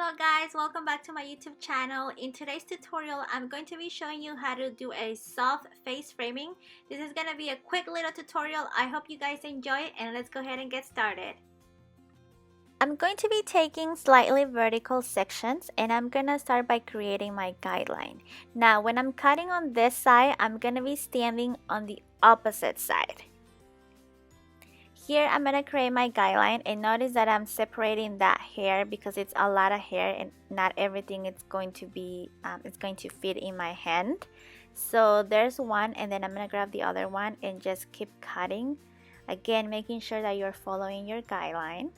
Hello guys, welcome back to my YouTube channel. In today's tutorial, I'm going to be showing you how to do a soft face framing. This is going to be a quick little tutorial. I hope you guys enjoy it, and let's go ahead and get started. I'm going to be taking slightly vertical sections, and I'm going to start by creating my guideline. Now, when I'm cutting on this side, I'm going to be standing on the opposite side. Here I'm going to create my guideline, and notice that I'm separating that hair because it's a lot of hair and not everything is going to be it's going to fit in my hand. So there's one, and then I'm going to grab the other one and just keep cutting, again making sure that you're following your guideline.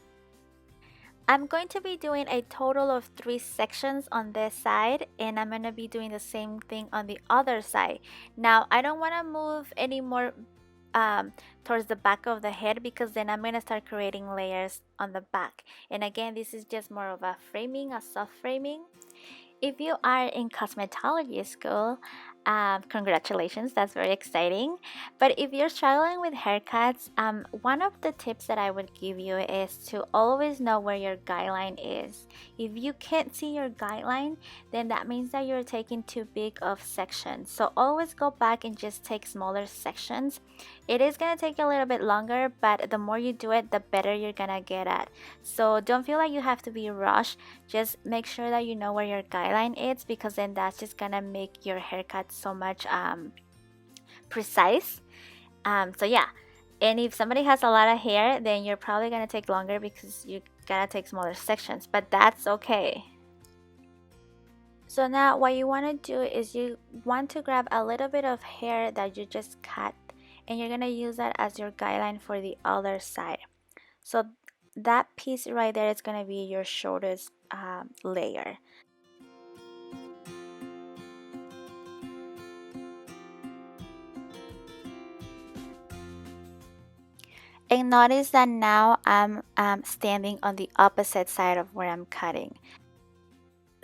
I'm going to be doing a total of 3 sections on this side, and I'm going to be doing the same thing on the other side. Now I don't want to move any more towards the back of the head because then I'm going to start creating layers on the back. And again, this is just more of a framing, a soft framing. If you are in cosmetology school, congratulations, that's very exciting. But if you're struggling with haircuts, one of the tips that I would give you is to always know where your guideline is. If you can't see your guideline, then that means that you're taking too big of sections. So always go back and just take smaller sections. It is going to take a little bit longer, but the more you do it, the better you're going to get at. So don't feel like you have to be rushed. Just make sure that you know where your guideline is, because then that's just going to make your haircut so much precise. So yeah, and if somebody has a lot of hair, then you're probably going to take longer because you got to take smaller sections, but that's okay. So now what you want to do is you want to grab a little bit of hair that you just cut, and you're going to use that as your guideline for the other side. So that piece right there is going to be your shortest layer. And notice that now I'm standing on the opposite side of where I'm cutting.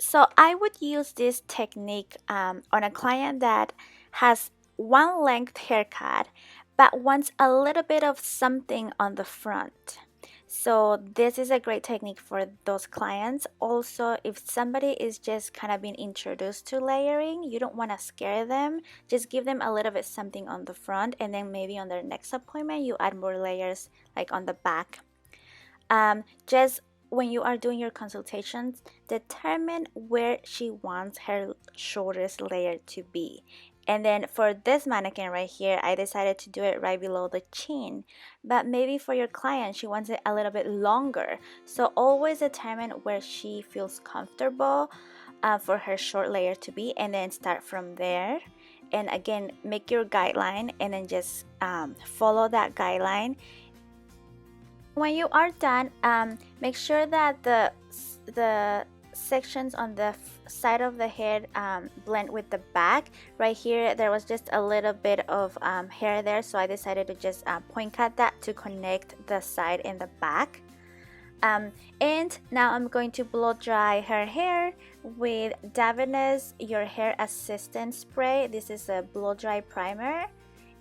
So I would use this technique on a client that has one length haircut but wants a little bit of something on the front. So this is a great technique for those clients. Also, if somebody is just kind of being introduced to layering, you don't want to scare them. Just give them a little bit something on the front, and then maybe on their next appointment you add more layers like on the back. Just when you are doing your consultations, determine where she wants her shortest layer to be. And then for this mannequin right here, I decided to do it right below the chin. But maybe for your client, she wants it a little bit longer. So always determine where she feels comfortable for her short layer to be, and then start from there. And again, make your guideline and then just follow that guideline. When you are done, make sure that the sections on the side of the head blend with the back. Right here there was just a little bit of hair there, so I decided to just point cut that to connect the side and the back. And now I'm going to blow dry her hair with Davines Your Hair Assistant Spray. This is a blow dry primer.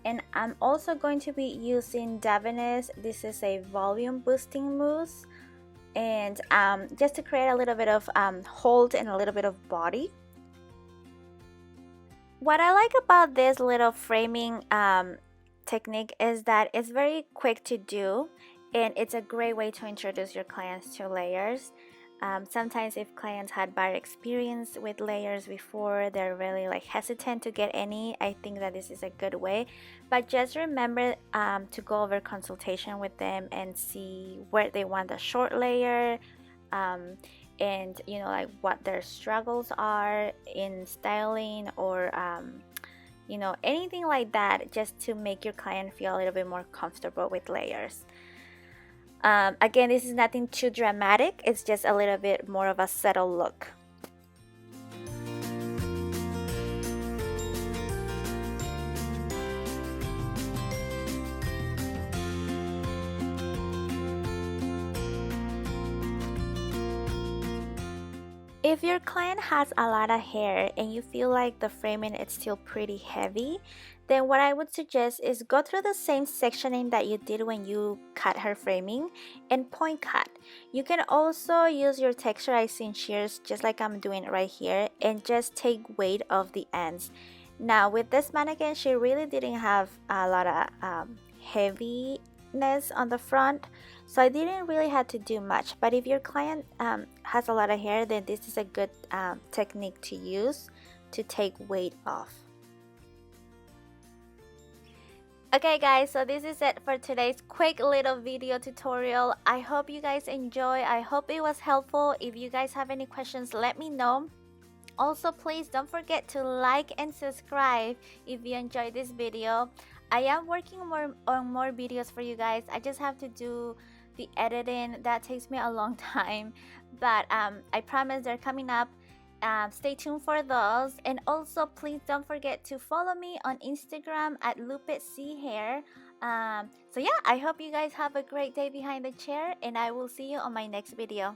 And I'm also going to be using Davines. This is a volume boosting mousse, and just to create a little bit of hold and a little bit of body. What I like about this little framing technique is that it's very quick to do, and it's a great way to introduce your clients to layers. Sometimes if clients had bad experience with layers before, they're really like hesitant to get any. I think that this is a good way, but just remember to go over consultation with them and see where they want the short layer, and you know, like what their struggles are in styling, or you know, anything like that, just to make your client feel a little bit more comfortable with layers. Again, this is nothing too dramatic, it's just a little bit more of a subtle look. If your client has a lot of hair and you feel like the framing is still pretty heavy, then what I would suggest is go through the same sectioning that you did when you cut her framing and point cut. You can also use your texturizing shears just like I'm doing right here and just take weight of the ends. Now with this mannequin, she really didn't have a lot of heaviness on the front, so I didn't really have to do much. But if your client has a lot of hair, then this is a good technique to use to take weight off. Okay guys, so this is it for today's quick little video tutorial. I hope you guys enjoy. I hope it was helpful. If you guys have any questions, let me know. Also, please don't forget to like and subscribe if you enjoyed this video. I am working on more videos for you guys. I just have to do the editing. That takes me a long time, but I promise they're coming up. Stay tuned for those, and also please don't forget to follow me on Instagram at @LupitCHair. So yeah, I hope you guys have a great day behind the chair, and I will see you on my next video.